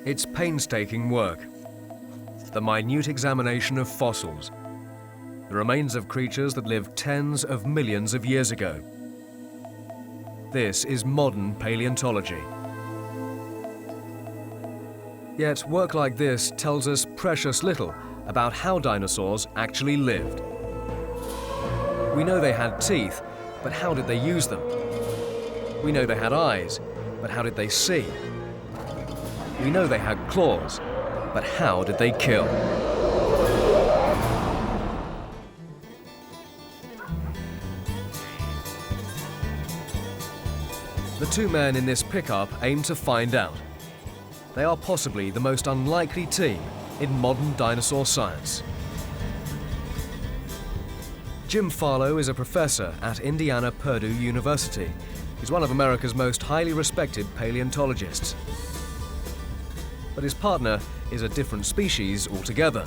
It's painstaking work. The minute examination of fossils, the remains of creatures that lived tens of millions of years ago. This is modern paleontology. Yet work like this tells us precious little about how dinosaurs actually lived. We know they had teeth, but how did they use them? We know they had eyes, but how did they see? We know they had claws, but how did they kill? The two men in this pickup aim to find out. They are possibly the most unlikely team in modern dinosaur science. Jim Farlow is a professor at Indiana-Purdue University. He's one of America's most highly respected paleontologists. But his partner is a different species altogether.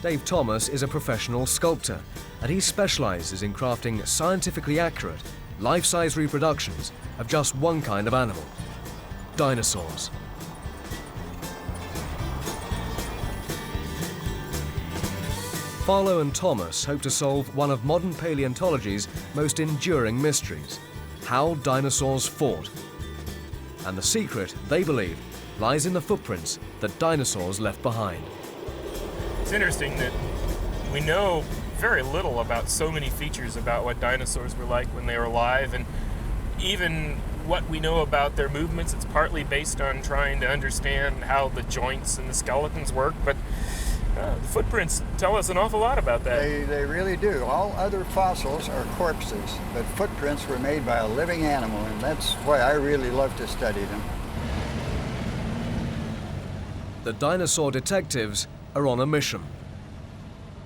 Dave Thomas is a professional sculptor, and he specialises in crafting scientifically accurate, life-size reproductions of just one kind of animal: dinosaurs. Farlow and Thomas hope to solve one of modern paleontology's most enduring mysteries: how dinosaurs fought. And the secret, they believe, lies in the footprints that dinosaurs left behind. It's interesting that we know very little about so many features about what dinosaurs were like when they were alive, and even what we know about their movements, it's partly based on trying to understand how the joints and the skeletons work, but the footprints tell us an awful lot about that. They really do. All other fossils are corpses, but footprints were made by a living animal, and that's why I really love to study them. The dinosaur detectives are on a mission.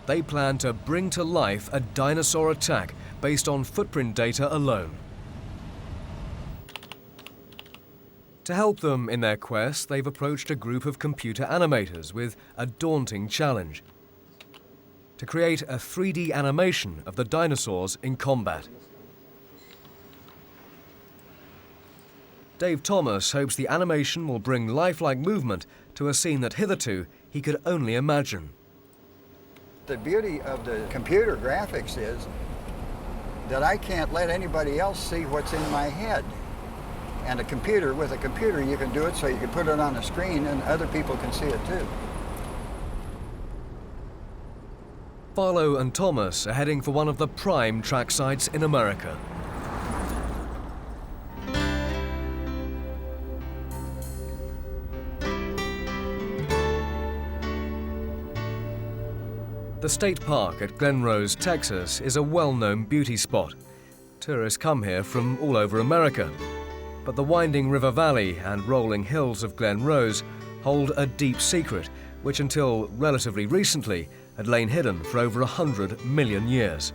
They plan to bring to life a dinosaur attack based on footprint data alone. To help them in their quest, they've approached a group of computer animators with a daunting challenge: to create a 3D animation of the dinosaurs in combat. Dave Thomas hopes the animation will bring lifelike movement to a scene that hitherto he could only imagine. The beauty of the computer graphics is that I can't let anybody else see what's in my head. And with a computer, you can do it so you can put it on a screen and other people can see it too. Farlow and Thomas are heading for one of the prime track sites in America. The state park at Glen Rose, Texas, is a well-known beauty spot. Tourists come here from all over America. But the winding river valley and rolling hills of Glen Rose hold a deep secret, which until relatively recently had lain hidden for over 100 million years.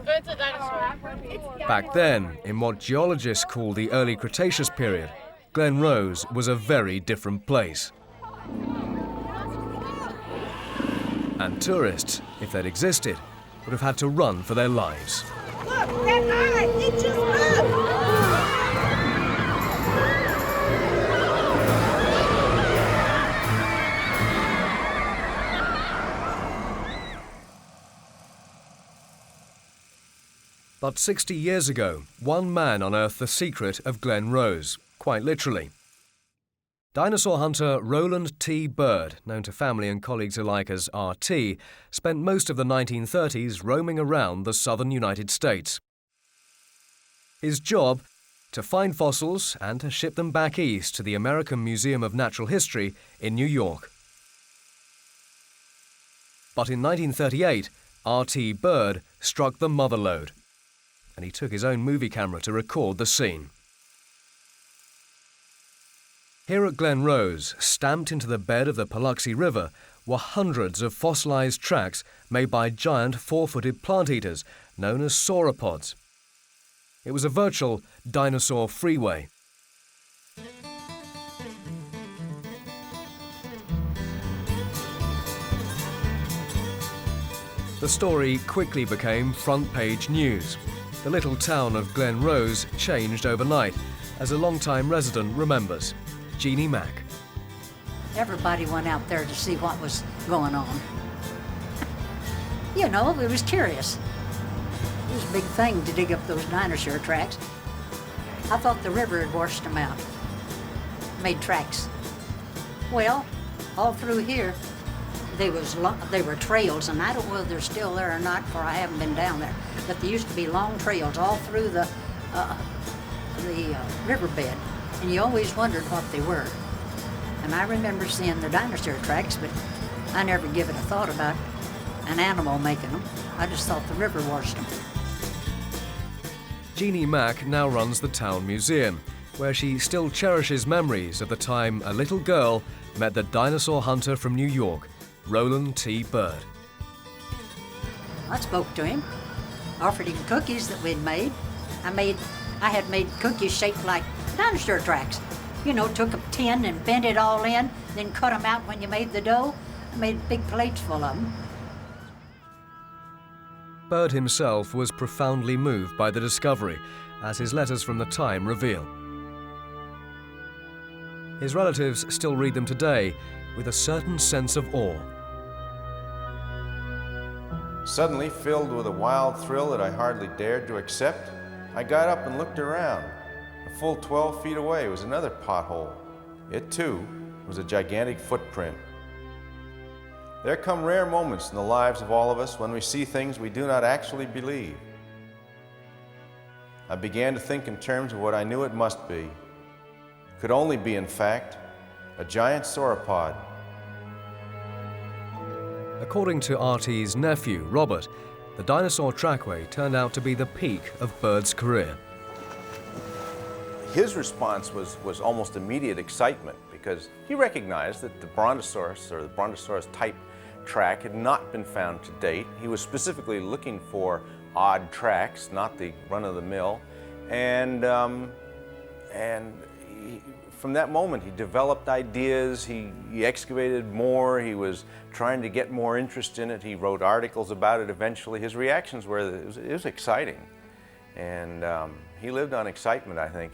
It's a dinosaur. Back then, in what geologists call the early Cretaceous period, Glen Rose was a very different place. And tourists, if they'd existed, would have had to run for their lives. Look, that eye, it just moved! But 60 years ago, one man unearthed the secret of Glen Rose, quite literally. Dinosaur hunter Roland T Bird, known to family and colleagues alike as RT, spent most of the 1930s roaming around the southern United States. His job? To find fossils and to ship them back east to the American Museum of Natural History in New York. But in 1938, RT Bird struck the mother lode, and he took his own movie camera to record the scene. Here at Glen Rose, stamped into the bed of the Paluxy River, were hundreds of fossilised tracks made by giant four-footed plant-eaters known as sauropods. It was a virtual dinosaur freeway. The story quickly became front-page news. The little town of Glen Rose changed overnight, as a long-time resident remembers. Jeannie Mack. Everybody went out there to see what was going on. You know, it was curious. It was a big thing to dig up those dinosaur tracks. I thought the river had washed them out, made tracks. Well, all through here, they were trails, and I don't know whether they're still there or not, for I haven't been down there. But there used to be long trails all through the riverbed, and you always wondered what they were. And I remember seeing the dinosaur tracks, but I never give it a thought about an animal making them. I just thought the river washed them. Jeannie Mack now runs the town museum, where she still cherishes memories of the time a little girl met the dinosaur hunter from New York, Roland T Bird. I spoke to him, offered him cookies that we'd made. I had made cookies shaped like dinosaur tracks. You know, took a tin and bent it all in, then cut them out when you made the dough. I made big plates full of them. Bird himself was profoundly moved by the discovery, as his letters from the time reveal. His relatives still read them today with a certain sense of awe. Suddenly, filled with a wild thrill that I hardly dared to accept, I got up and looked around. A full 12 feet away was another pothole. It, too, was a gigantic footprint. There come rare moments in the lives of all of us when we see things we do not actually believe. I began to think in terms of what I knew it must be. Could only be, in fact, a giant sauropod. According to RT's nephew, Robert, the dinosaur trackway turned out to be the peak of Bird's career. His response was almost immediate excitement, because he recognized that the Brontosaurus, or the Brontosaurus type track, had not been found to date. He was specifically looking for odd tracks, not the run-of-the-mill, and from that moment he developed ideas, he excavated more, he was trying to get more interest in it, he wrote articles about it eventually. His reactions were that it was exciting, and he lived on excitement, I think.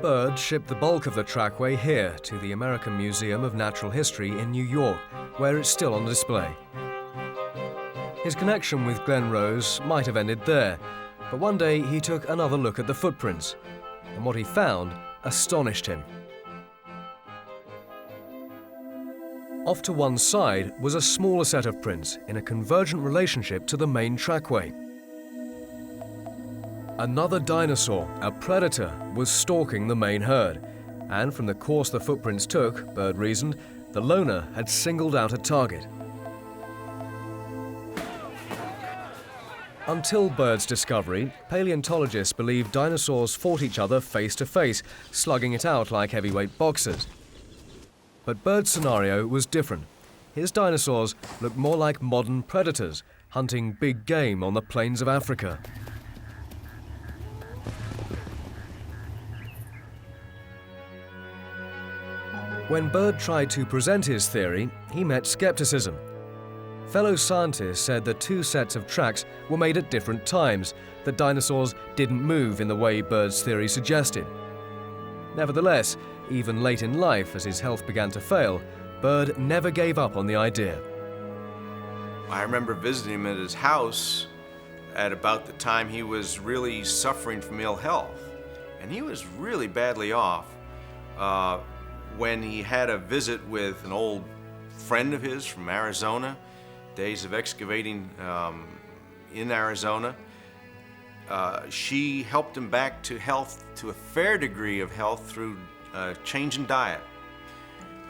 Bird shipped the bulk of the trackway here to the American Museum of Natural History in New York, where it's still on display. His connection with Glen Rose might have ended there, but one day he took another look at the footprints, and what he found astonished him. Off to one side was a smaller set of prints in a convergent relationship to the main trackway. Another dinosaur, a predator, was stalking the main herd, and from the course the footprints took, Bird reasoned, the loner had singled out a target. Until Bird's discovery, paleontologists believed dinosaurs fought each other face to face, slugging it out like heavyweight boxers. But Bird's scenario was different. His dinosaurs looked more like modern predators, hunting big game on the plains of Africa. When Bird tried to present his theory, he met skepticism. Fellow scientists said the two sets of tracks were made at different times, that dinosaurs didn't move in the way Bird's theory suggested. Nevertheless, even late in life, as his health began to fail, Bird never gave up on the idea. I remember visiting him at his house at about the time he was really suffering from ill health, and he was really badly off. When he had a visit with an old friend of his from Arizona, days of excavating in Arizona, she helped him back to health, to a fair degree of health, through change in diet.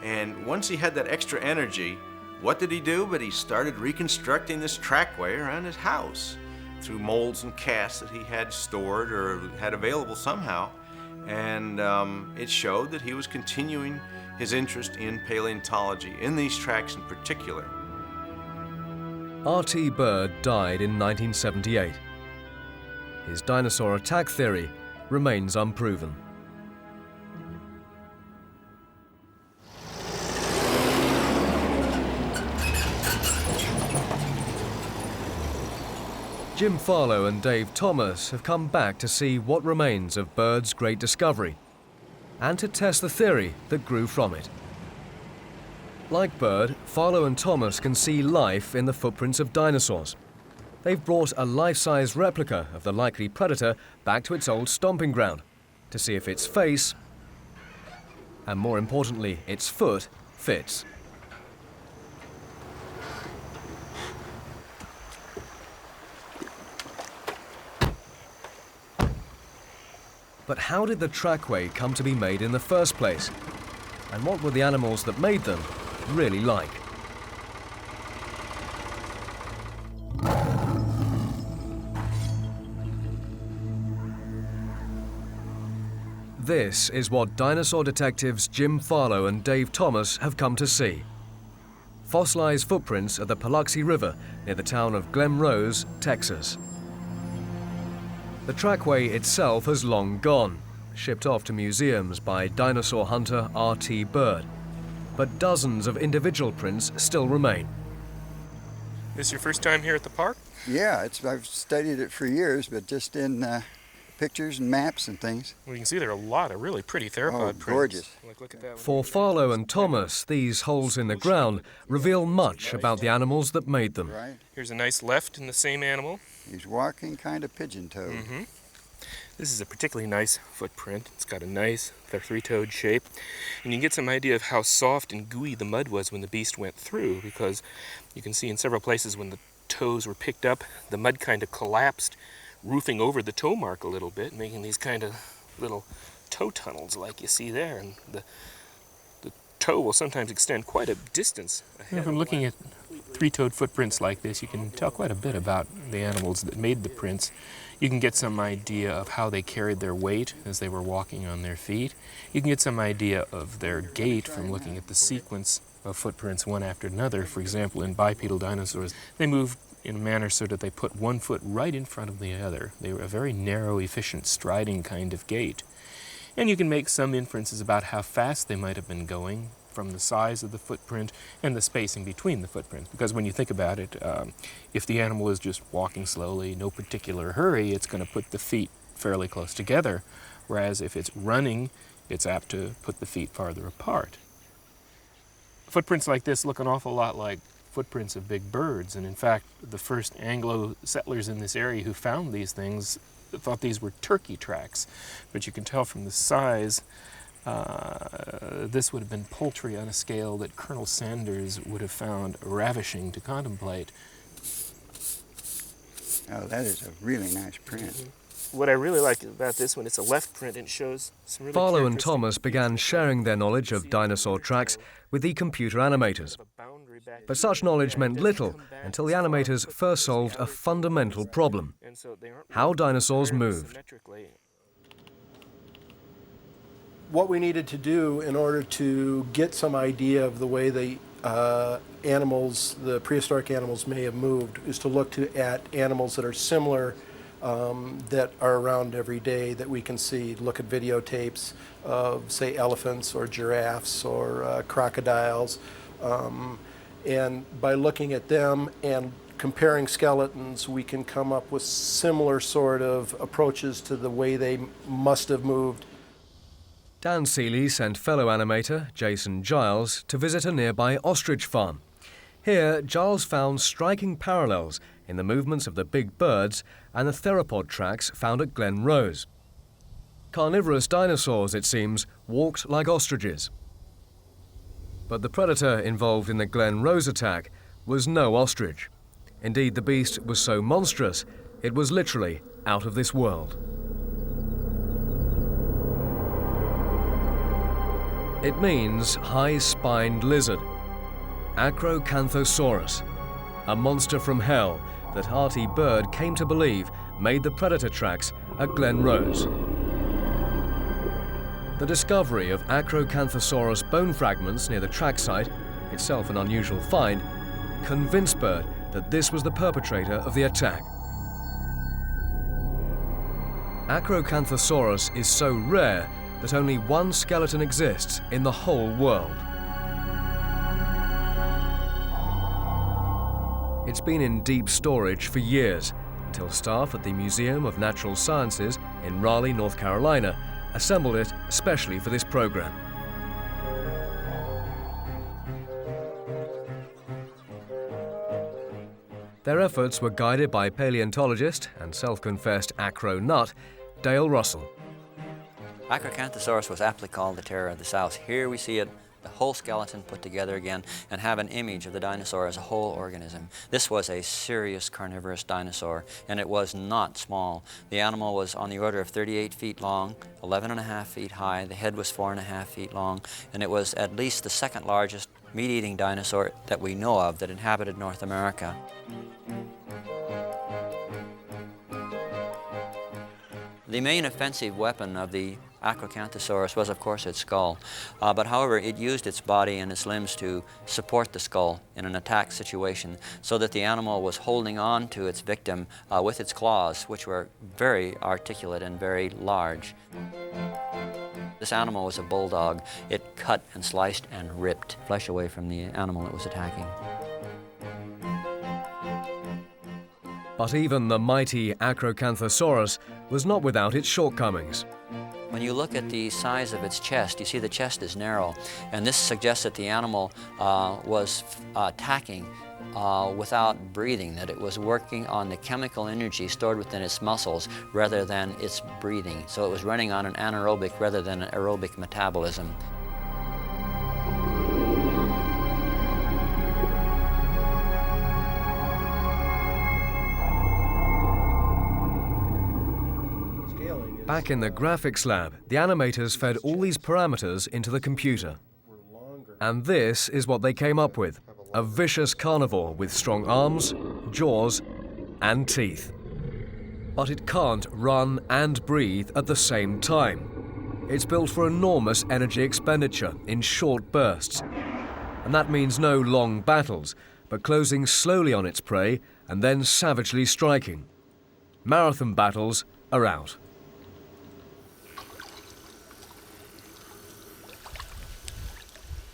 And once he had that extra energy, what did he do? But he started reconstructing this trackway around his house through molds and casts that he had stored or had available somehow. And it showed that he was continuing his interest in paleontology, in these tracks in particular. R.T. Bird died in 1978. His dinosaur attack theory remains unproven. Jim Farlow and Dave Thomas have come back to see what remains of Bird's great discovery and to test the theory that grew from it. Like Bird, Farlow and Thomas can see life in the footprints of dinosaurs. They've brought a life-size replica of the likely predator back to its old stomping ground to see if its face, and more importantly, its foot, fits. But how did the trackway come to be made in the first place? And what were the animals that made them really like? This is what dinosaur detectives Jim Farlow and Dave Thomas have come to see. Fossilised footprints at the Paluxy River near the town of Glen Rose, Texas. The trackway itself has long gone, shipped off to museums by dinosaur hunter R.T. Bird. But dozens of individual prints still remain. This your first time here at the park? Yeah, I've studied it for years, but just in pictures and maps and things. Well, you can see there are a lot of really pretty theropod prints. Gorgeous. Like, look at that one. For Farlow and Thomas, these holes in the ground reveal much about the animals that made them. Right. Here's a nice left in the same animal. He's walking kind of pigeon-toed. Mm-hmm. This is a particularly nice footprint. It's got a nice three-toed shape. And you can get some idea of how soft and gooey the mud was when the beast went through, because you can see in several places when the toes were picked up, the mud kind of collapsed, roofing over the toe mark a little bit, making these kind of little toe tunnels like you see there. And the toe will sometimes extend quite a distance ahead. From looking at three-toed footprints like this, you can tell quite a bit about the animals that made the prints. You can get some idea of how they carried their weight as they were walking on their feet. You can get some idea of their gait from looking at the sequence of footprints one after another. For example, in bipedal dinosaurs, they moved in a manner so that they put one foot right in front of the other. They were a very narrow, efficient, striding kind of gait. And you can make some inferences about how fast they might have been going from the size of the footprint and the spacing between the footprints. Because when you think about it, if the animal is just walking slowly, no particular hurry, it's going to put the feet fairly close together. Whereas if it's running, it's apt to put the feet farther apart. Footprints like this look an awful lot like footprints of big birds. And in fact, the first Anglo settlers in this area who found these things thought these were turkey tracks. But you can tell from the size, this would have been poultry on a scale that Colonel Sanders would have found ravishing to contemplate. Oh, that is a really nice print. Mm-hmm. What I really like about this one, it's a left print and shows some really Farlow and Thomas began sharing their knowledge of dinosaur tracks with the computer animators. But such knowledge meant little until the animators first solved a fundamental problem: how dinosaurs moved. What we needed to do in order to get some idea of the way the prehistoric animals may have moved, is to look at animals that are similar, that are around every day that we can see. Look at videotapes of, say, elephants or giraffes or crocodiles. And by looking at them and comparing skeletons, we can come up with similar sort of approaches to the way they must have moved. Dan Seeley sent fellow animator Jason Giles to visit a nearby ostrich farm. Here, Giles found striking parallels in the movements of the big birds and the theropod tracks found at Glen Rose. Carnivorous dinosaurs, it seems, walked like ostriches. But the predator involved in the Glen Rose attack was no ostrich. Indeed, the beast was so monstrous, it was literally out of this world. It means high-spined lizard, Acrocanthosaurus, a monster from hell that R.T. Bird came to believe made the predator tracks at Glen Rose. The discovery of Acrocanthosaurus bone fragments near the track site, itself an unusual find, convinced Bird that this was the perpetrator of the attack. Acrocanthosaurus is so rare that only one skeleton exists in the whole world. It's been in deep storage for years, until staff at the Museum of Natural Sciences in Raleigh, North Carolina, assembled it specially for this program. Their efforts were guided by paleontologist and self-confessed acro nut, Dale Russell. Acrocanthosaurus was aptly called the terror of the South. Here we see it, the whole skeleton put together again, and have an image of the dinosaur as a whole organism. This was a serious carnivorous dinosaur, and it was not small. The animal was on the order of 38 feet long, 11.5 feet high, the head was 4.5 feet long, and it was at least the second largest meat-eating dinosaur that we know of that inhabited North America. The main offensive weapon of the Acrocanthosaurus was, of course, its skull. But however, it used its body and its limbs to support the skull in an attack situation, so that the animal was holding on to its victim with its claws, which were very articulate and very large. This animal was a bulldog. It cut and sliced and ripped flesh away from the animal it was attacking. But even the mighty Acrocanthosaurus was not without its shortcomings. When you look at the size of its chest, you see the chest is narrow, and this suggests that the animal was attacking without breathing, that it was working on the chemical energy stored within its muscles rather than its breathing. So it was running on an anaerobic rather than an aerobic metabolism. Back in the graphics lab, the animators fed all these parameters into the computer. And this is what they came up with: a vicious carnivore with strong arms, jaws, and teeth. But it can't run and breathe at the same time. It's built for enormous energy expenditure in short bursts. And that means no long battles, but closing slowly on its prey and then savagely striking. Marathon battles are out.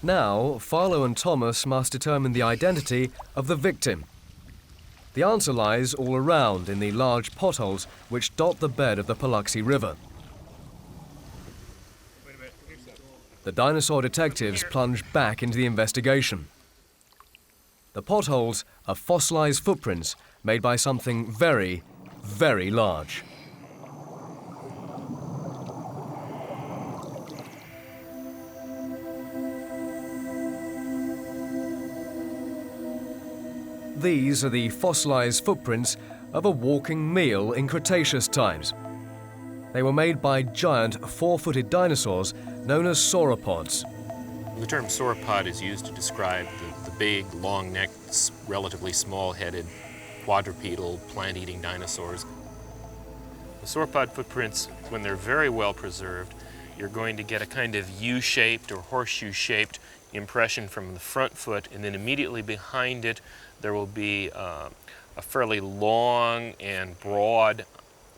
Now, Farlow and Thomas must determine the identity of the victim. The answer lies all around in the large potholes which dot the bed of the Paluxy River. The dinosaur detectives plunge back into the investigation. The potholes are fossilised footprints made by something very, very large. These are the fossilised footprints of a walking meal in Cretaceous times. They were made by giant four-footed dinosaurs known as sauropods. The term sauropod is used to describe the big, long-necked, relatively small-headed, quadrupedal, plant-eating dinosaurs. The sauropod footprints, when they're very well preserved, you're going to get a kind of U-shaped or horseshoe-shaped impression from the front foot, and then immediately behind it there will be a fairly long and broad,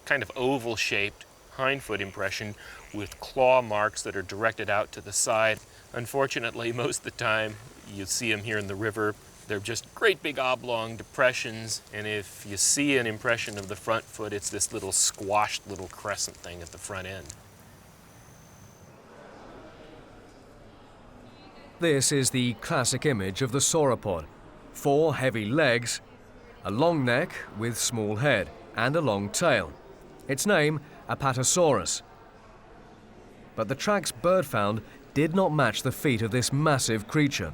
kind of oval-shaped hindfoot impression with claw marks that are directed out to the side. Unfortunately, most of the time you see them here in the river, they're just great big oblong depressions, and if you see an impression of the front foot, it's this little squashed little crescent thing at the front end. This is the classic image of the sauropod. 4 heavy legs, a long neck with small head, and a long tail. Its name, Apatosaurus. But the tracks Bird found did not match the feet of this massive creature.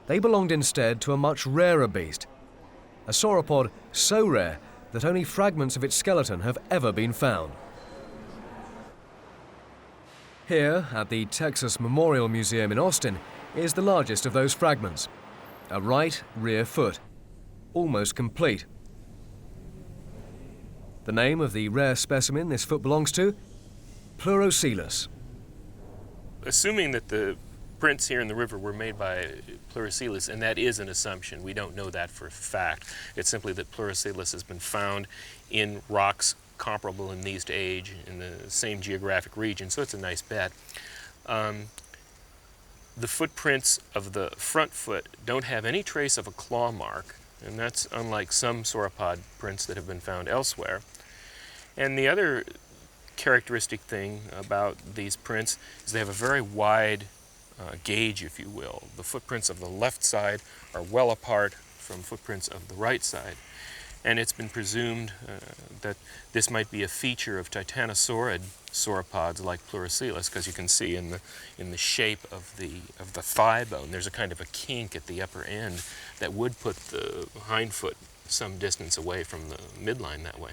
They belonged instead to a much rarer beast, a sauropod so rare that only fragments of its skeleton have ever been found. Here, at the Texas Memorial Museum in Austin, is the largest of those fragments. A right rear foot, almost complete. The name of the rare specimen this foot belongs to? Pleurocoelus. Assuming that the prints here in the river were made by Pleurocoelus, and that is an assumption, we don't know that for a fact. It's simply that Pleurocoelus has been found in rocks comparable in these to age in the same geographic region, so it's a nice bet. The footprints of the front foot don't have any trace of a claw mark. and that's unlike some sauropod prints that have been found elsewhere. And the other characteristic thing about these prints is they have a very wide gauge, if you will. The footprints of the left side are well apart from footprints of the right side. And it's been presumed that this might be a feature of titanosaurid sauropods like Pleurocoelus, because you can see in the shape of the thigh bone, there's a kind of a kink at the upper end that would put the hind foot some distance away from the midline that way.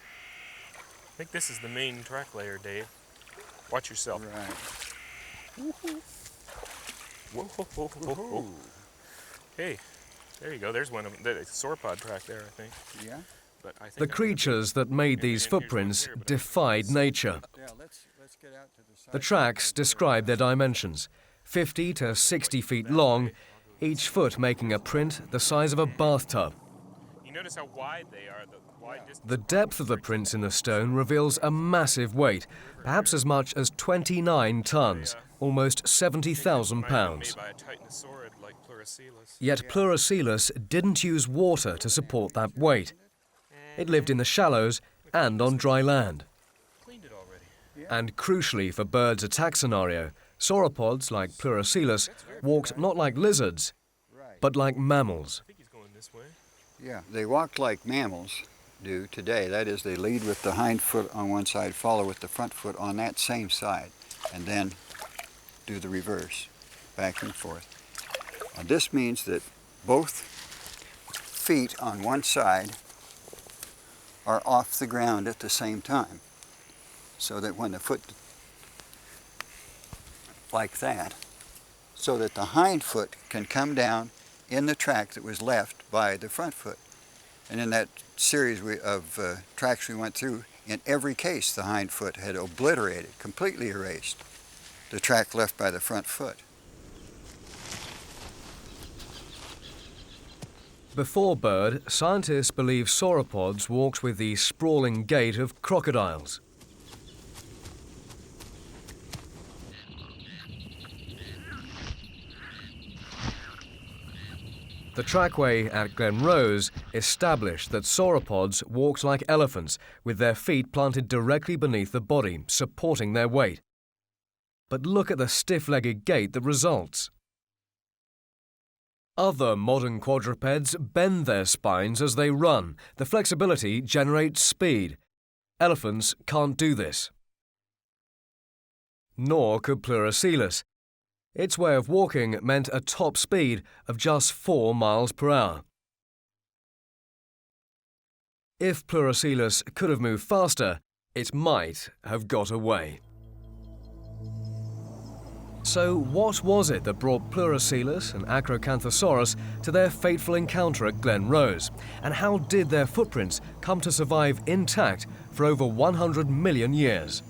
I think this is the main track layer, Dave. Watch yourself. Right. Whoa, whoa, whoa, whoa, whoa. Hey, there you go. There's one of them. There's a sauropod track there, I think. Yeah. But I think The creatures that made these footprints defied nature. Yeah, let's get out to the side. The tracks describe their dimensions, 50 to 60 feet long, each foot making a print the size of a bathtub. You notice how wide they are, the wide distance. The depth of the prints in the stone reveals a massive weight, perhaps as much as 29 tons, almost 70,000 pounds. Made by a titanosaurid like Pleurocoelus. Yet Pleurocoelus didn't use water to support that weight. It lived in the shallows and on dry land. Cleaned it already. And crucially for birds' attack scenario, sauropods like Pleurocoelus walked not like lizards, but like mammals. I think he's going this way. Yeah, they walk like mammals do today. That is, they lead with the hind foot on one side, follow with the front foot on that same side, and then do the reverse, back and forth. And this means that both feet on one side are off the ground at the same time, so that when the foot, like that, so that the hind foot can come down in the track that was left by the front foot. And in that series of tracks we went through, in every case the hind foot had obliterated, completely erased, the track left by the front foot. Before Bird, scientists believe sauropods walked with the sprawling gait of crocodiles. The trackway at Glen Rose established that sauropods walked like elephants, with their feet planted directly beneath the body, supporting their weight. But look at the stiff-legged gait that results. Other modern quadrupeds bend their spines as they run. The flexibility generates speed. Elephants can't do this. Nor could Pleurocoelus. Its way of walking meant a top speed of just 4 miles per hour. If Pleurocoelus could have moved faster, it might have got away. So what was it that brought Pleurocoelus and Acrocanthosaurus to their fateful encounter at Glen Rose? And how did their footprints come to survive intact for over 100 million years?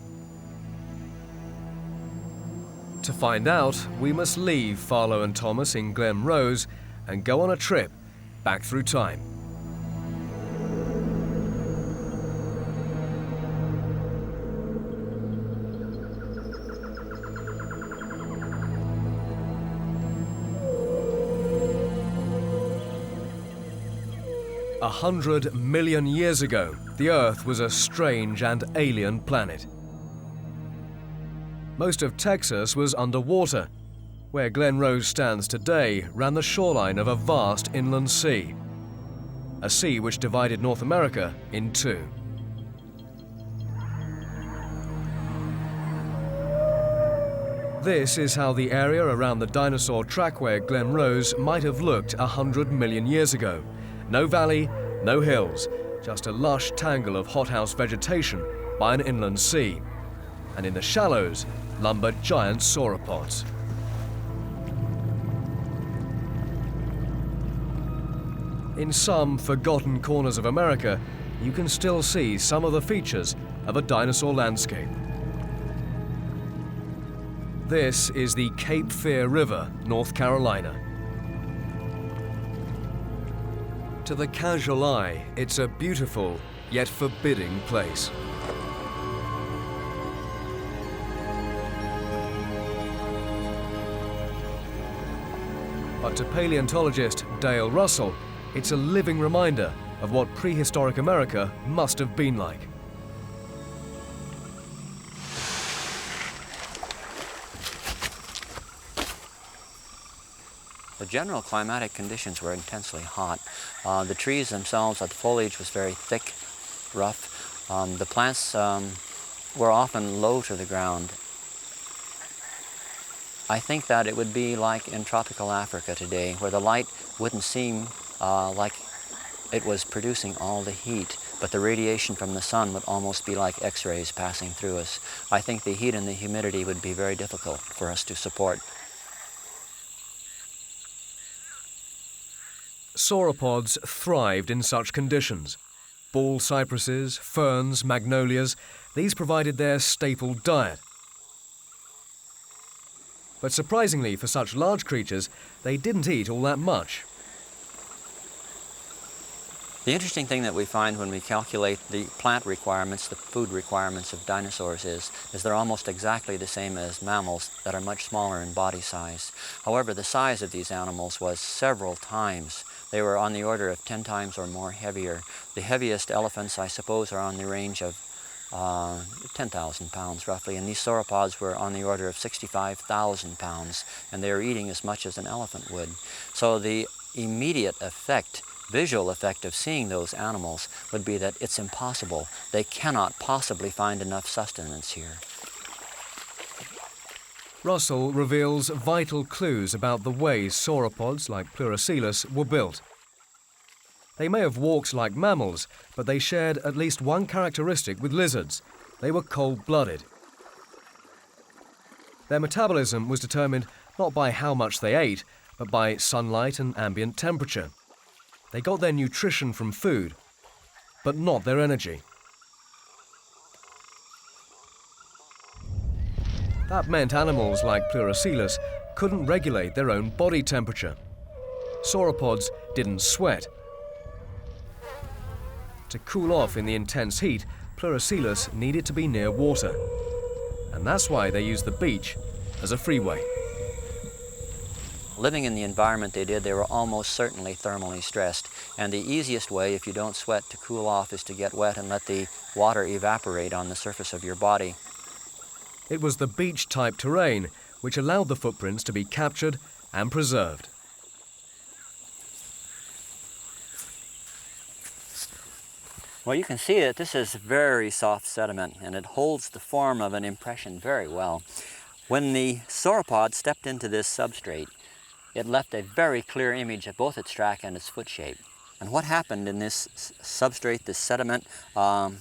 To find out, we must leave Farlow and Thomas in Glen Rose and go on a trip back through time. A 100 million years ago, the Earth was a strange and alien planet. Most of Texas was underwater. Where Glen Rose stands today ran the shoreline of a vast inland sea. A sea which divided North America in two. This is how the area around the dinosaur trackway at Glen Rose might have looked 100 million years ago. No valley, no hills, just a lush tangle of hothouse vegetation by an inland sea. And in the shallows lumbered giant sauropods. In some forgotten corners of America, you can still see some of the features of a dinosaur landscape. This is the Cape Fear River, North Carolina. To the casual eye, it's a beautiful yet forbidding place. But to paleontologist Dale Russell, it's a living reminder of what prehistoric America must have been like. The general climatic conditions were intensely hot. The trees themselves, the foliage was very thick, rough. The plants were often low to the ground. I think that it would be like in tropical Africa today, where the light wouldn't seem like it was producing all the heat, but the radiation from the sun would almost be like X-rays passing through us. I think the heat and the humidity would be very difficult for us to support. Sauropods thrived in such conditions. Ball cypresses, ferns, magnolias, these provided their staple diet. But surprisingly for such large creatures, they didn't eat all that much. The interesting thing that we find when we calculate the plant requirements, the food requirements of dinosaurs is they're almost exactly the same as mammals that are much smaller in body size. However, the size of these animals was several times. They were on the order of 10 times or more heavier. The heaviest elephants, I suppose, are on the range of 10,000 pounds roughly, and these sauropods were on the order of 65,000 pounds, and they were eating as much as an elephant would. So the immediate effect, visual effect of seeing those animals would be that it's impossible. They cannot possibly find enough sustenance here. Russell reveals vital clues about the way sauropods like Pleurocoelus were built. They may have walked like mammals, but they shared at least one characteristic with lizards. They were cold-blooded. Their metabolism was determined not by how much they ate, but by sunlight and ambient temperature. They got their nutrition from food, but not their energy. That meant animals like Pleurocoelus couldn't regulate their own body temperature. Sauropods didn't sweat. To cool off in the intense heat, Pleurocoelus needed to be near water. And that's why they used the beach as a freeway. Living in the environment they did, they were almost certainly thermally stressed. And the easiest way, if you don't sweat, to cool off is to get wet and let the water evaporate on the surface of your body. It was the beach-type terrain which allowed the footprints to be captured and preserved. Well, you can see that this is very soft sediment, and it holds the form of an impression very well. When the sauropod stepped into this substrate, it left a very clear image of both its track and its foot shape. And what happened in this substrate, this sediment,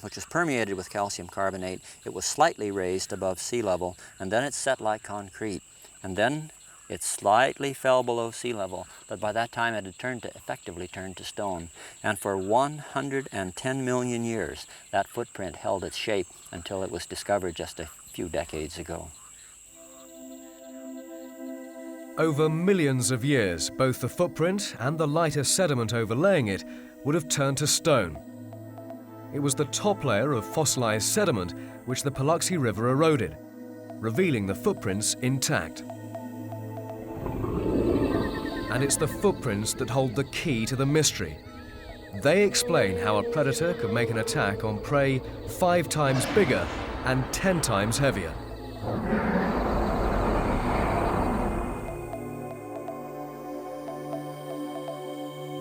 which was permeated with calcium carbonate, it was slightly raised above sea level, and then it set like concrete. And then it slightly fell below sea level, but by that time it had effectively turned to stone. And for 110 million years, that footprint held its shape until it was discovered just a few decades ago. Over millions of years, both the footprint and the lighter sediment overlaying it would have turned to stone. It was the top layer of fossilised sediment which the Paluxy River eroded, revealing the footprints intact. And it's the footprints that hold the key to the mystery. They explain how a predator could make an attack on prey 5 times bigger and 10 times heavier.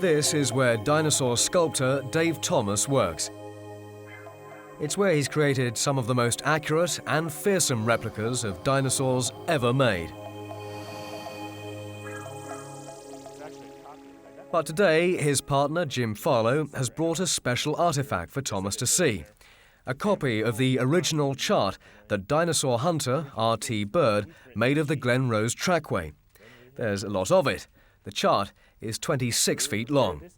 This is where dinosaur sculptor Dave Thomas works. It's where he's created some of the most accurate and fearsome replicas of dinosaurs ever made. But today, his partner Jim Farlow has brought a special artifact for Thomas to see. A copy of the original chart that dinosaur hunter R.T. Bird made of the Glen Rose trackway. There's a lot of it. The chart is 26 feet long.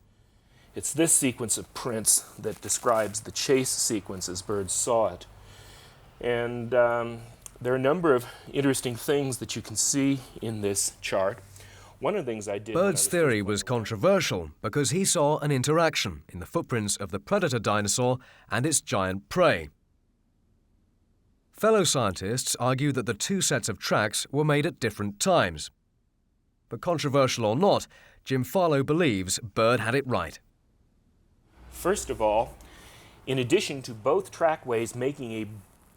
It's this sequence of prints that describes the chase sequence as birds saw it. And there are a number of interesting things that you can see in this chart. One of the things I did... Bird's theory was controversial because he saw an interaction in the footprints of the predator dinosaur and its giant prey. Fellow scientists argue that the two sets of tracks were made at different times. But controversial or not, Jim Farlow believes Bird had it right. First of all, in addition to both trackways making a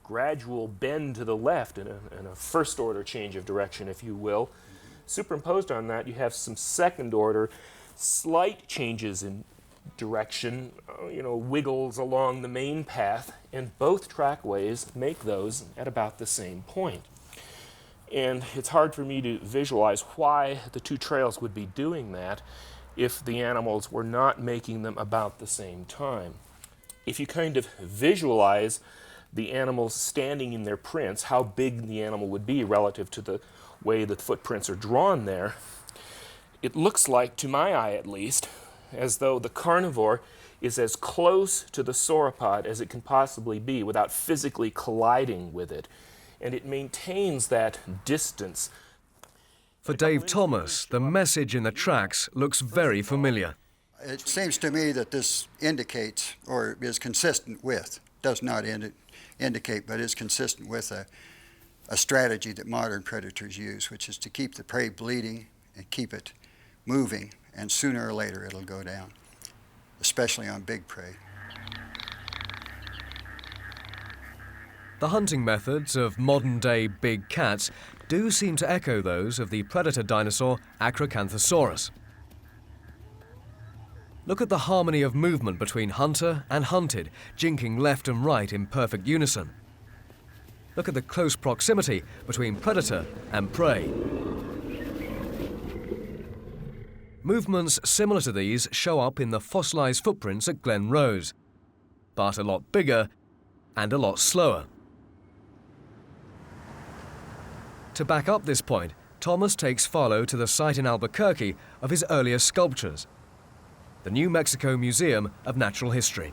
gradual bend to the left and a first-order change of direction, if you will, superimposed on that, you have some second-order slight changes in direction, wiggles along the main path, and both trackways make those at about the same point. And it's hard for me to visualize why the two trails would be doing that if the animals were not making them about the same time. If you kind of visualize the animals standing in their prints, how big the animal would be relative to the way the footprints are drawn there, it looks like, to my eye at least, as though the carnivore is as close to the sauropod as it can possibly be without physically colliding with it. And it maintains that distance. For Dave Thomas, the message in the tracks looks very familiar. It seems to me that this indicates, or is consistent with, does not indicate, but is consistent with a strategy that modern predators use, which is to keep the prey bleeding and keep it moving, and sooner or later it'll go down, especially on big prey. The hunting methods of modern-day big cats do seem to echo those of the predator dinosaur Acrocanthosaurus. Look at the harmony of movement between hunter and hunted, jinking left and right in perfect unison. Look at the close proximity between predator and prey. Movements similar to these show up in the fossilised footprints at Glen Rose, but a lot bigger and a lot slower. To back up this point, Thomas takes Farlow to the site in Albuquerque of his earlier sculptures, the New Mexico Museum of Natural History.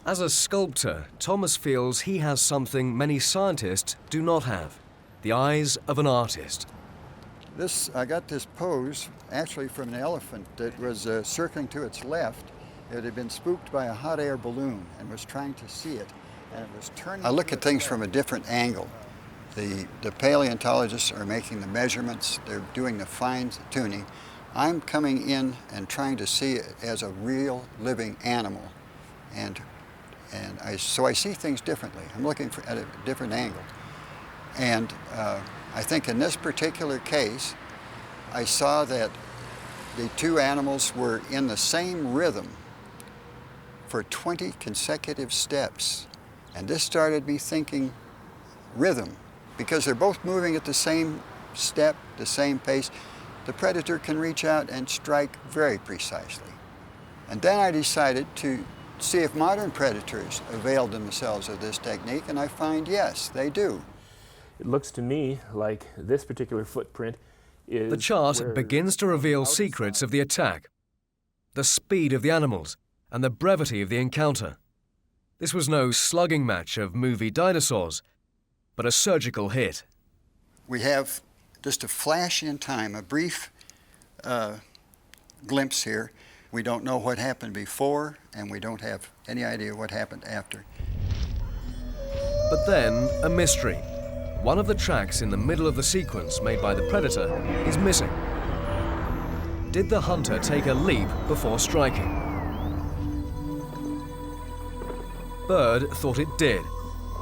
As a sculptor, Thomas feels he has something many scientists do not have: the eyes of an artist. I got this pose actually from an elephant that was circling to its left. It had been spooked by a hot air balloon and was trying to see it, and it was turning. I look at things from a different angle. The paleontologists are making the measurements, they're doing the fine tuning. I'm coming in and trying to see it as a real living animal, so I see things differently. I'm looking at a different angle. And I think in this particular case, I saw that the two animals were in the same rhythm for 20 consecutive steps. And this started me thinking rhythm, because they're both moving at the same step, the same pace. The predator can reach out and strike very precisely. And then I decided to see if modern predators availed themselves of this technique, and I find yes, they do. It looks to me like this particular footprint is... The chart begins to reveal secrets of the attack, the speed of the animals, and the brevity of the encounter. This was no slugging match of movie dinosaurs, but a surgical hit. We have just a flash in time, a brief glimpse here. We don't know what happened before, and we don't have any idea what happened after. But then, a mystery. One of the tracks in the middle of the sequence made by the predator is missing. Did the hunter take a leap before striking? Bird thought it did.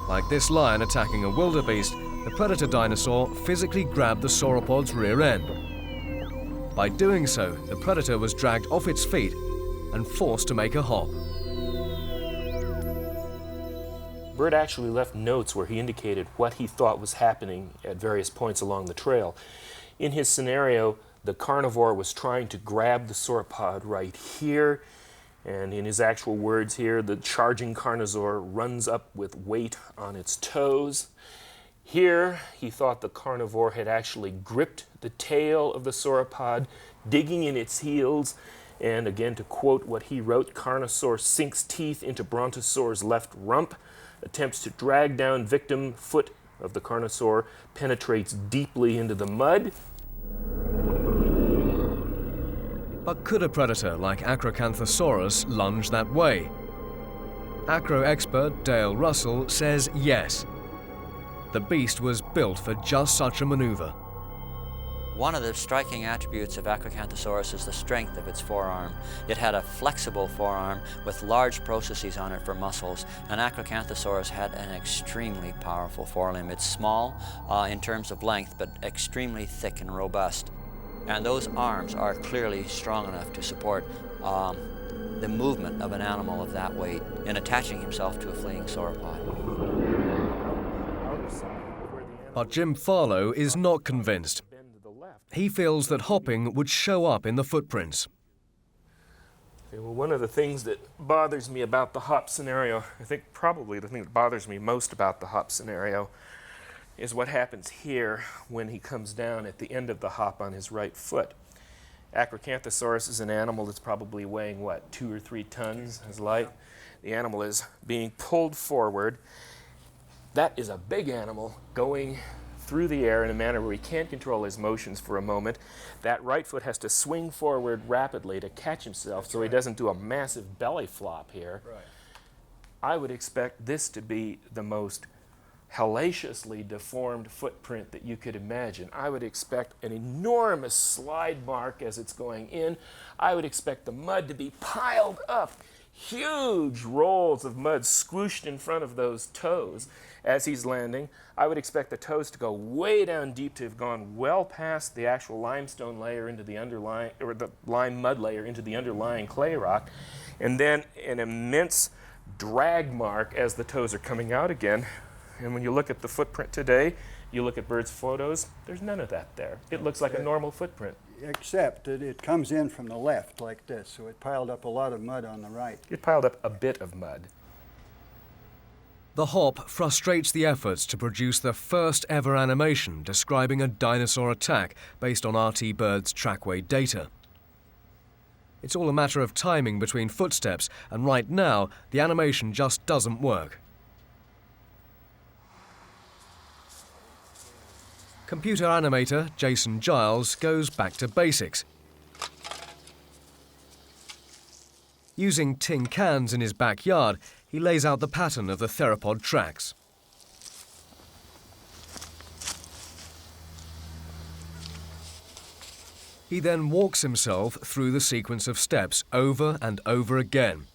Like this lion attacking a wildebeest, the predator dinosaur physically grabbed the sauropod's rear end. By doing so, the predator was dragged off its feet and forced to make a hop. Bird actually left notes where he indicated what he thought was happening at various points along the trail. In his scenario, the carnivore was trying to grab the sauropod right here, and in his actual words here, the charging carnivore runs up with weight on its toes. Here, he thought the carnivore had actually gripped the tail of the sauropod, digging in its heels, and again, to quote what he wrote, "Carnosaur sinks teeth into Brontosaur's left rump, attempts to drag down victim, foot of the carnosaur penetrates deeply into the mud." But could a predator like Acrocanthosaurus lunge that way? Acro expert Dale Russell says yes. The beast was built for just such a maneuver. One of the striking attributes of Acrocanthosaurus is the strength of its forearm. It had a flexible forearm with large processes on it for muscles, and Acrocanthosaurus had an extremely powerful forelimb. It's small in terms of length, but extremely thick and robust. And those arms are clearly strong enough to support the movement of an animal of that weight in attaching himself to a fleeing sauropod. But Jim Farlow is not convinced. He feels that hopping would show up in the footprints. Okay, well, one of the things that bothers me about the hop scenario, I think probably the thing that bothers me most about the hop scenario, is what happens here when he comes down at the end of the hop on his right foot. Acrocanthosaurus is an animal that's probably weighing, what, 2 or 3 tons as light? The animal is being pulled forward. That is a big animal going through the air in a manner where he can't control his motions for a moment. That right foot has to swing forward rapidly to catch himself so he doesn't do a massive belly flop here. Right. I would expect this to be the most hellaciously deformed footprint that you could imagine. I would expect an enormous slide mark as it's going in. I would expect the mud to be piled up, huge rolls of mud squooshed in front of those toes as he's landing. I would expect the toes to go way down deep, to have gone well past the actual limestone layer into the underlying, or the lime mud layer into the underlying clay rock, and then an immense drag mark as the toes are coming out again. And when you look at the footprint today, you look at Bird's photos, there's none of that there. It looks like a normal footprint. Except that it comes in from the left like this, so it piled up a lot of mud on the right. It piled up a bit of mud. The hop frustrates the efforts to produce the first ever animation describing a dinosaur attack based on RT Bird's trackway data. It's all a matter of timing between footsteps, and right now, the animation just doesn't work. Computer animator Jason Giles goes back to basics. Using tin cans in his backyard, he lays out the pattern of the theropod tracks. He then walks himself through the sequence of steps over and over again.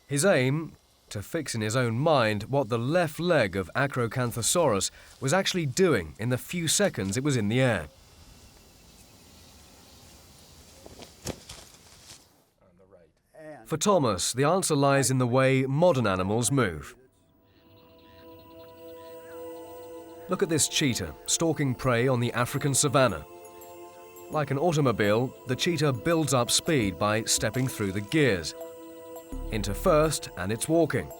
His aim? To fix in his own mind what the left leg of Acrocanthosaurus was actually doing in the few seconds it was in the air. For Thomas, the answer lies in the way modern animals move. Look at this cheetah stalking prey on the African savanna. Like an automobile, the cheetah builds up speed by stepping through the gears. Into first, and it's walking.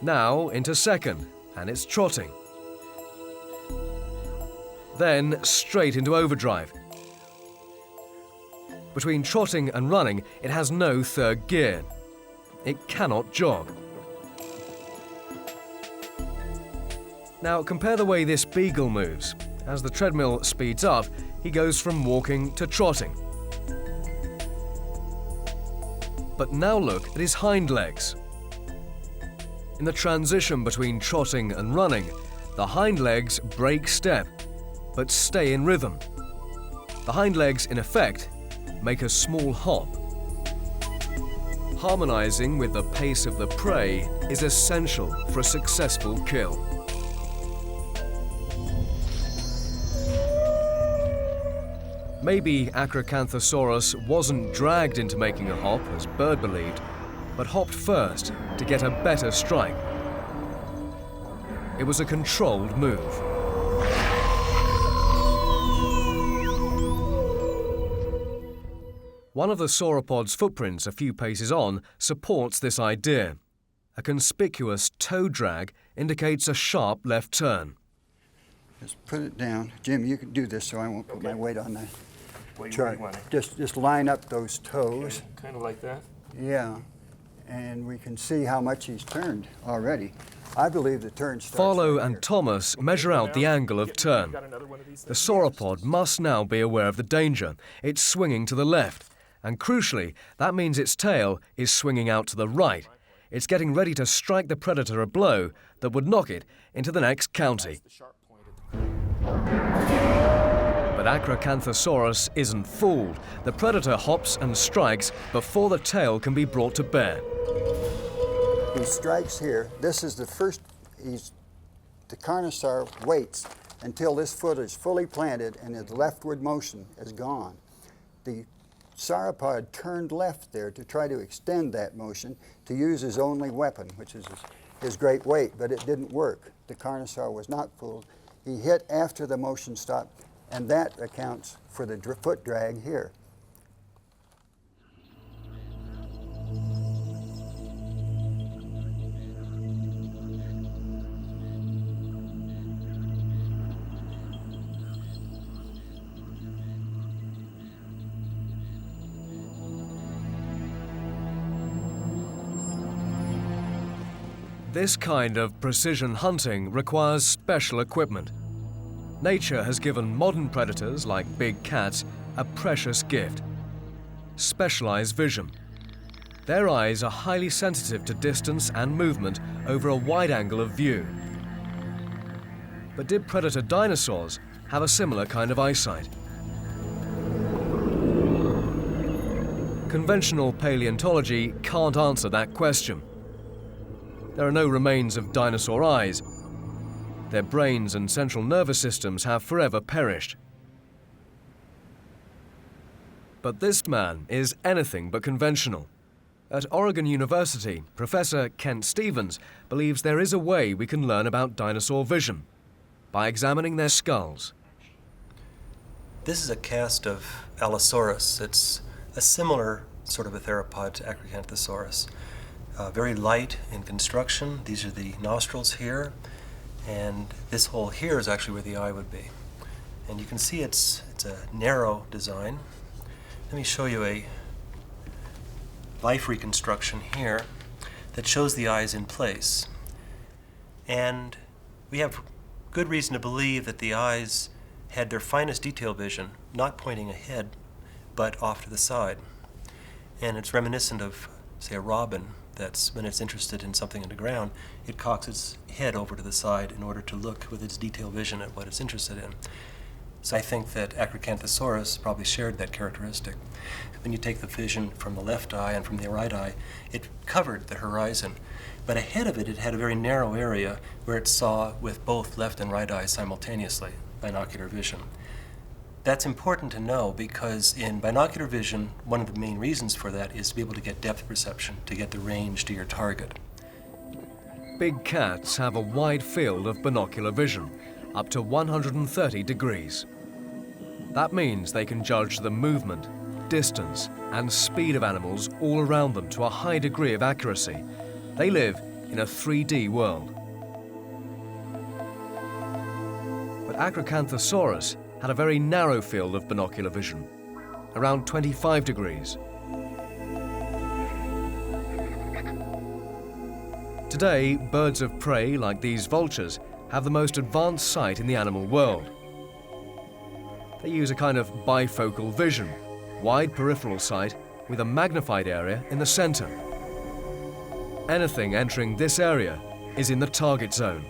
Now into second, and it's trotting. Then straight into overdrive. Between trotting and running, it has no third gear. It cannot jog. Now compare the way this beagle moves. As the treadmill speeds up, he goes from walking to trotting. But now look at his hind legs. In the transition between trotting and running, the hind legs break step, but stay in rhythm. The hind legs, in effect, make a small hop. Harmonizing with the pace of the prey is essential for a successful kill. Maybe Acrocanthosaurus wasn't dragged into making a hop, as Bird believed, but hopped first to get a better strike. It was a controlled move. One of the sauropod's footprints a few paces on supports this idea. A conspicuous toe drag indicates a sharp left turn. Just put it down. Jim, you can do this so I won't put my weight on the chart. Want it? Just line up those toes. Okay, kind of like that? Yeah, and we can see how much he's turned already. I believe the turn starts Farlow right and here. Thomas measure out the angle of turn. The sauropod must now be aware of the danger. It's swinging to the left, And crucially, that means its tail is swinging out to the right. It's getting ready to strike the predator a blow that would knock it into the next county. But Acrocanthosaurus isn't fooled. The predator hops and strikes before the tail can be brought to bear. He strikes here. This is the first, the Carnosaur waits until this foot is fully planted and his leftward motion is gone. The Sauropod turned left there to try to extend that motion to use his only weapon, which is his great weight, but it didn't work. The Carnosaur was not fooled. He hit after the motion stopped, and that accounts for the foot drag here. This kind of precision hunting requires special equipment. Nature has given modern predators, like big cats, a precious gift: specialized vision. Their eyes are highly sensitive to distance and movement over a wide angle of view. But did predator dinosaurs have a similar kind of eyesight? Conventional paleontology can't answer that question. There are no remains of dinosaur eyes. Their brains and central nervous systems have forever perished. But this man is anything but conventional. At Oregon University, Professor Kent Stevens believes there is a way we can learn about dinosaur vision by examining their skulls. This is a cast of Allosaurus. It's a similar sort of a theropod to Acrocanthosaurus. Very light in construction. These are the nostrils here, and this hole here is actually where the eye would be. And you can see it's a narrow design. Let me show you a life reconstruction here that shows the eyes in place. And we have good reason to believe that the eyes had their finest detail vision, not pointing ahead, but off to the side. And it's reminiscent of, say, a robin that's, when it's interested in something in the ground, it cocks its head over to the side in order to look with its detail vision at what it's interested in. So I think that Acrocanthosaurus probably shared that characteristic. When you take the vision from the left eye and from the right eye, it covered the horizon. But ahead of it, it had a very narrow area where it saw with both left and right eyes simultaneously, binocular vision. That's important to know because in binocular vision, one of the main reasons for that is to be able to get depth perception, to get the range to your target. Big cats have a wide field of binocular vision, up to 130 degrees. That means they can judge the movement, distance, and speed of animals all around them to a high degree of accuracy. They live in a 3D world. But Acrocanthosaurus had a very narrow field of binocular vision, around 25 degrees. Today, birds of prey like these vultures have the most advanced sight in the animal world. They use a kind of bifocal vision, wide peripheral sight with a magnified area in the center. Anything entering this area is in the target zone.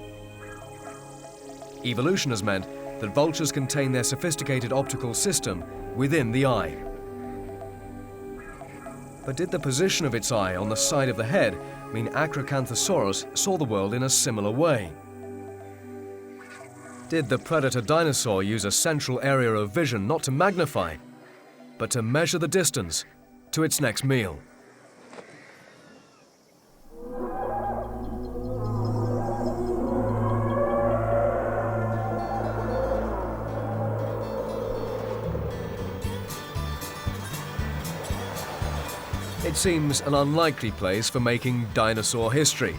Evolution has meant that vultures contain their sophisticated optical system within the eye. But did the position of its eye on the side of the head mean Acrocanthosaurus saw the world in a similar way? Did the predator dinosaur use a central area of vision not to magnify, but to measure the distance to its next meal? It seems an unlikely place for making dinosaur history.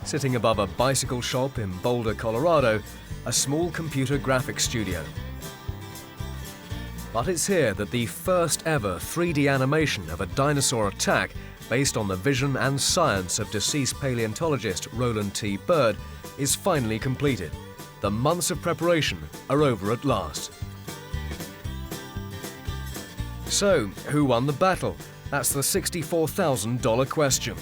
Sitting above a bicycle shop in Boulder, Colorado, a small computer graphics studio. But it's here that the first ever 3D animation of a dinosaur attack, based on the vision and science of deceased paleontologist Roland T Bird, is finally completed. The months of preparation are over at last. So, who won the battle? That's the $64,000 question.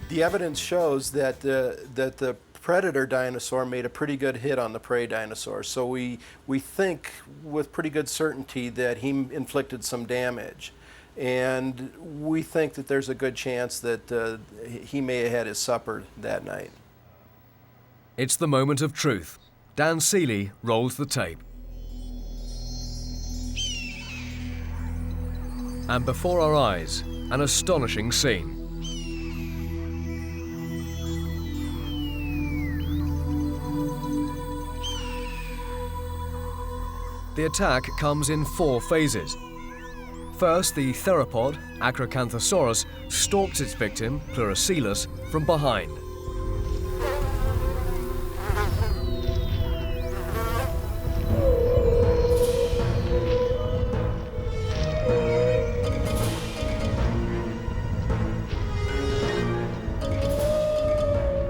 The evidence shows that the predator dinosaur made a pretty good hit on the prey dinosaur. So we think with pretty good certainty that he inflicted some damage. And we think that there's a good chance that he may have had his supper that night. It's the moment of truth. Dan Seeley rolls the tape. And before our eyes, an astonishing scene. The attack comes in 4 phases. First, the theropod, Acrocanthosaurus, stalks its victim, Pleurocoelus, from behind.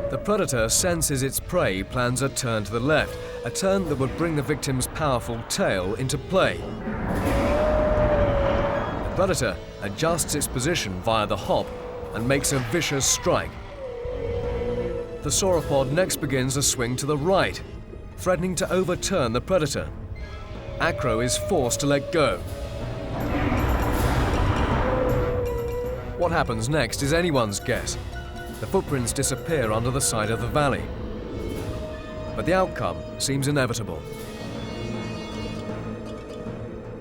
The predator senses its prey plans a turn to the left, a turn that would bring the victim's powerful tail into play. The predator adjusts its position via the hop and makes a vicious strike. The sauropod next begins a swing to the right, threatening to overturn the predator. Acro is forced to let go. What happens next is anyone's guess. The footprints disappear under the side of the valley. But the outcome seems inevitable.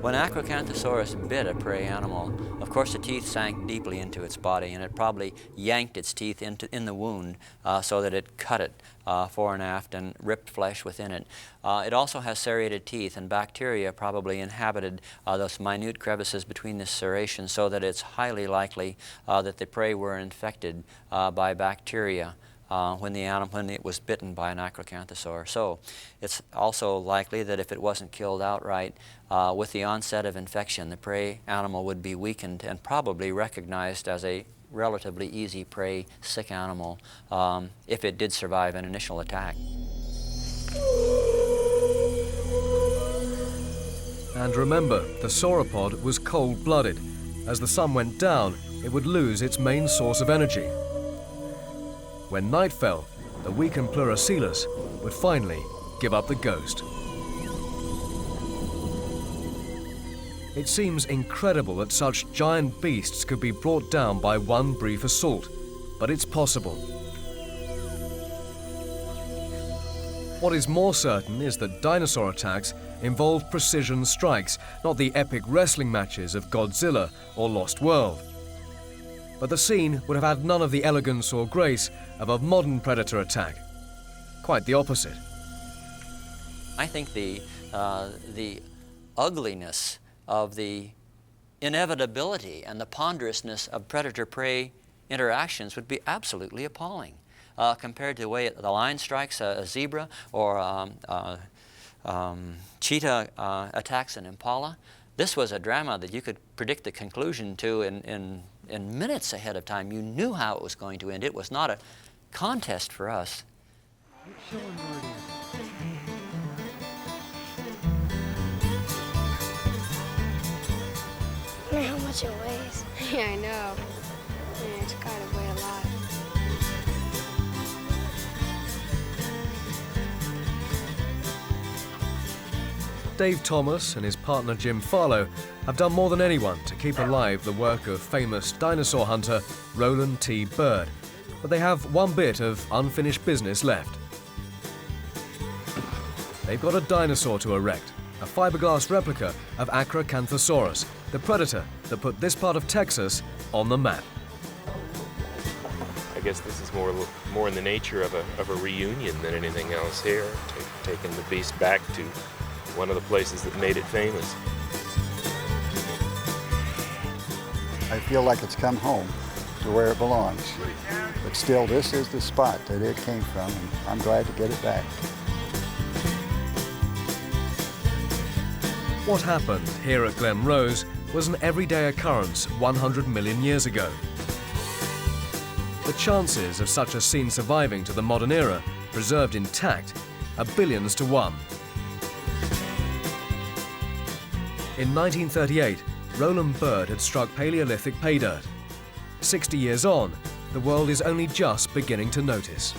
When Acrocanthosaurus bit a prey animal, of course the teeth sank deeply into its body, and it probably yanked its teeth in the wound so that it cut it fore and aft and ripped flesh within it. It also has serrated teeth, and bacteria probably inhabited those minute crevices between the serration, so that it's highly likely that the prey were infected by bacteria when it was bitten by an Acrocanthosaur. So it's also likely that if it wasn't killed outright, with the onset of infection, the prey animal would be weakened and probably recognized as a relatively easy prey, sick animal, if it did survive an initial attack. And remember, the sauropod was cold-blooded. As the sun went down, it would lose its main source of energy. When night fell, the weakened Pleurocoelus would finally give up the ghost. It seems incredible that such giant beasts could be brought down by one brief assault, but it's possible. What is more certain is that dinosaur attacks involved precision strikes, not the epic wrestling matches of Godzilla or Lost World. But the scene would have had none of the elegance or grace of a modern predator attack. Quite the opposite. I think the ugliness of the inevitability and the ponderousness of predator-prey interactions would be absolutely appalling compared to the way the lion strikes a zebra or cheetah attacks an impala. This was a drama that you could predict the conclusion to in minutes ahead of time. You knew how it was going to end. It was not a contest for us. How much it weighs. Yeah, I know. Yeah, it's gotta weigh a lot. Dave Thomas and his partner Jim Farlow have done more than anyone to keep alive the work of famous dinosaur hunter Roland T Bird. But they have one bit of unfinished business left. They've got a dinosaur to erect, a fiberglass replica of Acrocanthosaurus, the predator that put this part of Texas on the map. I guess this is more in the nature of a reunion than anything else here, taking the beast back to one of the places that made it famous. I feel like it's come home to where it belongs. But still, this is the spot that it came from, and I'm glad to get it back. What happened here at Glen Rose was an everyday occurrence 100 million years ago. The chances of such a scene surviving to the modern era, preserved intact, are billions to one. In 1938, Roland Bird had struck Paleolithic pay dirt. 60 years on, the world is only just beginning to notice.